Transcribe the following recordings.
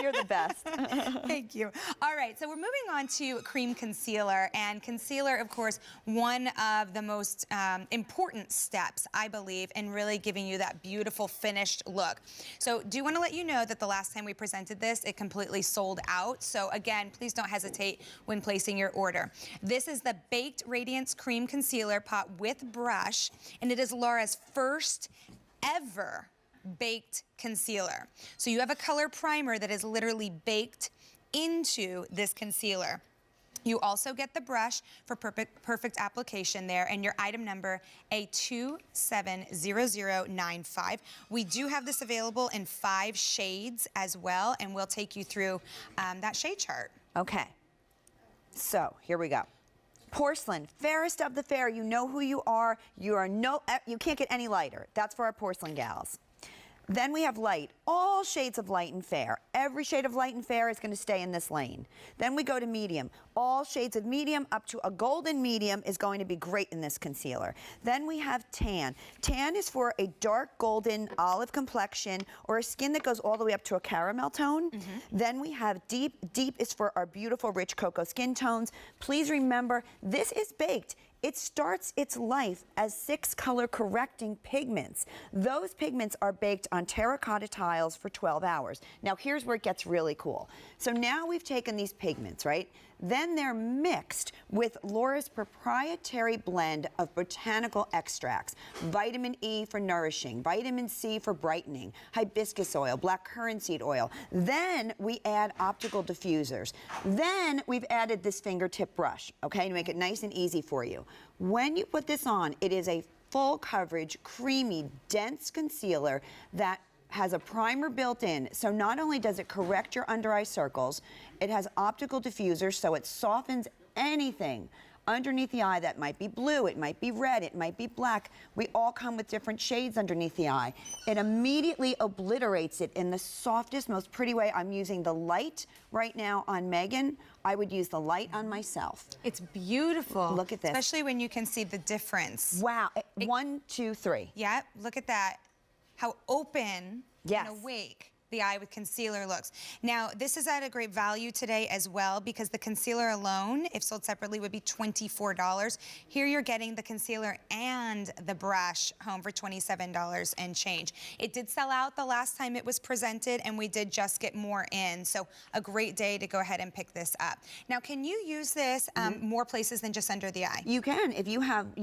You're the best. Thank you. All right, so we're moving on to cream concealer. And concealer, of course, one of the most important steps, I believe, in really giving you that beautiful finished look. So do want to let you know that the last time we presented this, it completely sold out. So again, please don't hesitate when placing your order. This is the Baked Radiance Cream Concealer Pot with Brush, and it is Laura's first ever baked concealer. So you have a color primer that is literally baked into this concealer. You also get the brush for perfect application there, and your item number A270095. We do have this available in 5 shades as well, and we'll take you through that shade chart. Okay, so here we go. Porcelain, fairest of the fair. You know who you are. You can't get any lighter. That's for our porcelain gals. Then we have light, all shades of light and fair. Every shade of light and fair is going to stay in this lane. Then we go to medium. All shades of medium up to a golden medium is going to be great in this concealer. Then we have tan. Tan is for a dark golden olive complexion or a skin that goes all the way up to a caramel tone. Then we have deep. Deep is for our beautiful rich cocoa skin tones. Please remember, this is baked. It starts its life as 6 color correcting pigments. Those pigments are baked on terracotta tiles for 12 hours. Now here's where it gets really cool. So now we've taken these pigments, right? Then they're mixed with Laura's proprietary blend of botanical extracts. Vitamin E for nourishing, vitamin C for brightening, hibiscus oil, black currant seed oil. Then we add optical diffusers. Then we've added this fingertip brush, okay, to make it nice and easy for you. When you put this on, it is a full coverage, creamy, dense concealer that has a primer built in, so not only does it correct your under eye circles, it has optical diffusers, so it softens anything underneath the eye that might be blue, it might be red, it might be black. We all come with different shades underneath the eye. It immediately obliterates it in the softest, most pretty way. I'm using the light right now on Megan. I would use the light on myself. It's beautiful. Look at this. Especially when you can see the difference. Wow. 1, 2, 3. Yep, look at that. How open Yes. and awake the eye with concealer looks. Now, this is at a great value today as well because the concealer alone, if sold separately, would be $24. Here you're getting the concealer and the brush home for $27 and change. It did sell out the last time it was presented, and we did just get more in, so a great day to go ahead and pick this up. Now, can you use this more places than just under the eye? You can. If you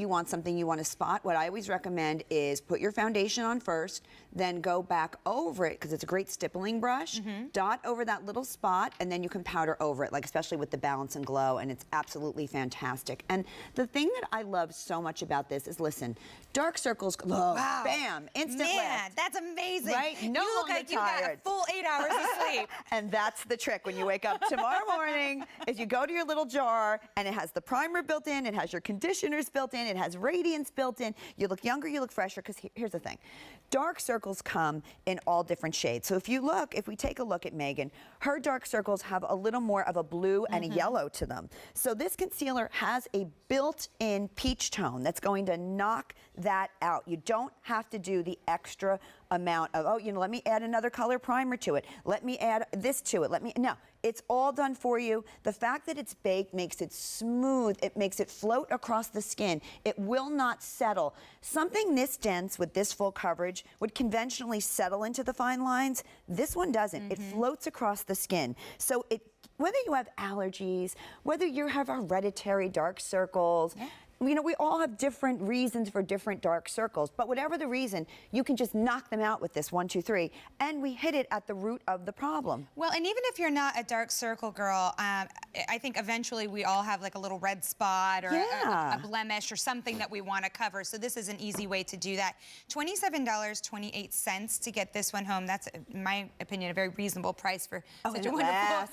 want something you want to spot, what I always recommend is put your foundation on first, then go back over it, because it's a great stippling brush, dot over that little spot, and then you can powder over it, like especially with the Balance and Glow, and it's absolutely fantastic. And the thing that I love so much about this is, listen, dark circles, Wow. bam, instant Man, lift. that's amazing. Right? No you look longer like you got a tired. full 8 hours of sleep. And that's the trick when you wake up tomorrow morning, is you go to your little jar, and it has the primer built in, it has your conditioners built in, it has Radiance built in. You look younger, you look fresher, because here's the thing. Dark circles come in all different shades. So if we take a look at Megan, her dark circles have a little more of a blue and a yellow to them. So this concealer has a built-in peach tone that's going to knock that out. You don't have to do the extra amount of, let me add another color primer to it. Let me add this to it. No, it's all done for you. The fact that it's baked makes it smooth. It makes it float across the skin. It will not settle. Something this dense with this full coverage would conventionally settle into the fine lines. This one doesn't. It floats across the skin. So whether you have allergies, whether you have hereditary dark circles, we all have different reasons for different dark circles, but whatever the reason, you can just knock them out with this 1, 2, 3, and we hit it at the root of the problem. Well, and even if you're not a dark circle girl, I think eventually we all have like a little red spot or a blemish or something that we want to cover, so this is an easy way to do that. $27.28 to get this one home. That's, in my opinion, a very reasonable price for such a wonderful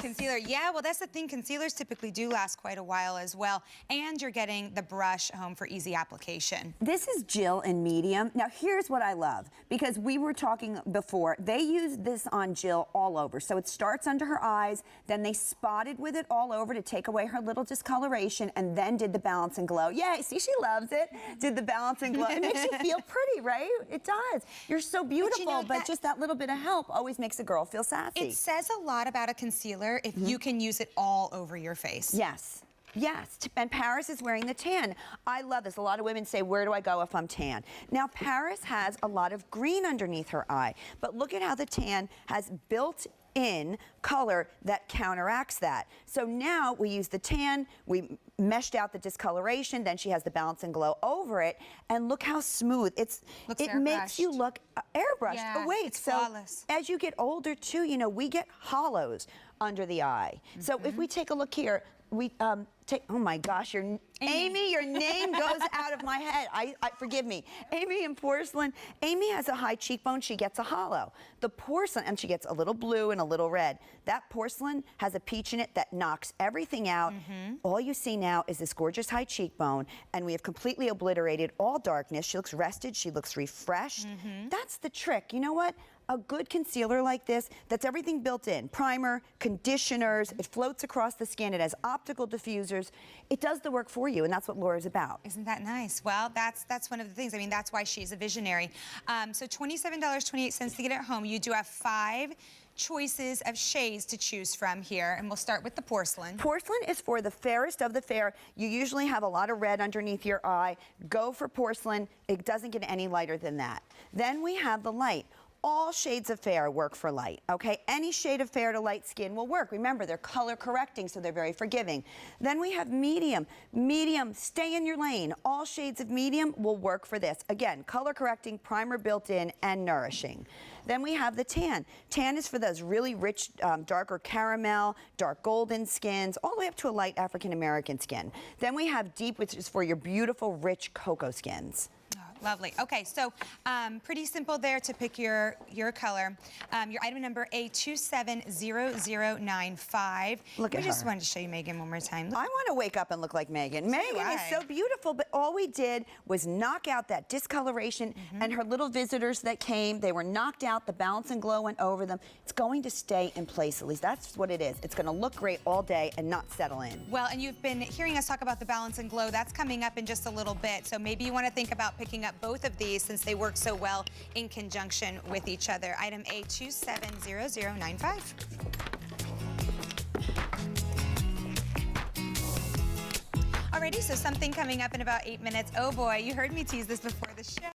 concealer. Yeah, well, that's the thing. Concealers typically do last quite a while as well, and you're getting the brush home for easy application. This is Jill in medium. Now here's what I love, because we were talking before, they used this on Jill all over. So it starts under her eyes, then they spotted with it all over to take away her little discoloration, and then did the balance and glow. Yay, see, she loves it. Did the balance and glow. It makes you feel pretty, right? It does. You're so beautiful, but just that little bit of help always makes a girl feel sassy. It says a lot about a concealer if you can use it all over your face. Yes. Yes, and Paris is wearing the tan. I love this. A lot of women say, where do I go if I'm tan? Now, Paris has a lot of green underneath her eye, but look at how the tan has built-in color that counteracts that. So now we use the tan, we meshed out the discoloration, then she has the balance and glow over it, and look how smooth. It makes you look airbrushed. Yeah, oh, wait, it's so flawless. as you get older, too, you know, we get hollows under the eye. So if we take a look here, we oh my gosh, Amy, your name goes out of my head. Forgive me. Amy in Porcelain. Amy has a high cheekbone, she gets a hollow. The Porcelain, and she gets a little blue and a little red. That Porcelain has a peach in it that knocks everything out. All you see now is this gorgeous high cheekbone, and we have completely obliterated all darkness. She looks rested, she looks refreshed. That's the trick. You know what? A good concealer like this, that's everything built in. Primer, conditioners, it floats across the skin, it has optical diffusers. It does the work for you, and that's what Laura's about. Isn't that nice? Well, that's one of the things. I mean, that's why she's a visionary. So $27.28 to get it home. You do have 5 choices of shades to choose from here, and we'll start with the Porcelain. Porcelain is for the fairest of the fair. You usually have a lot of red underneath your eye. Go for Porcelain. It doesn't get any lighter than that. Then we have the light. All shades of fair work for light, okay? Any shade of fair to light skin will work. Remember, they're color correcting, so they're very forgiving. Then we have medium. Medium, stay in your lane. All shades of medium will work for this. Again, color correcting, primer built in, and nourishing. Then we have the tan. Tan is for those really rich, darker caramel, dark golden skins, all the way up to a light African-American skin. Then we have deep, which is for your beautiful, rich cocoa skins. Lovely. Okay, so pretty simple there to pick your color. Your item number A270095. Look at her. I just wanted to show you Megan one more time. I want to wake up and look like Megan. Megan is so beautiful, but all we did was knock out that discoloration, and her little visitors that came, they were knocked out, the balance and glow went over them. It's going to stay in place, at least that's what it is. It's going to look great all day and not settle in. Well, and you've been hearing us talk about the balance and glow. That's coming up in just a little bit, so maybe you want to think about picking up both of these since they work so well in conjunction with each other. Item A270095. Alrighty, so something coming up in about 8 minutes. Oh boy, you heard me tease this before the show.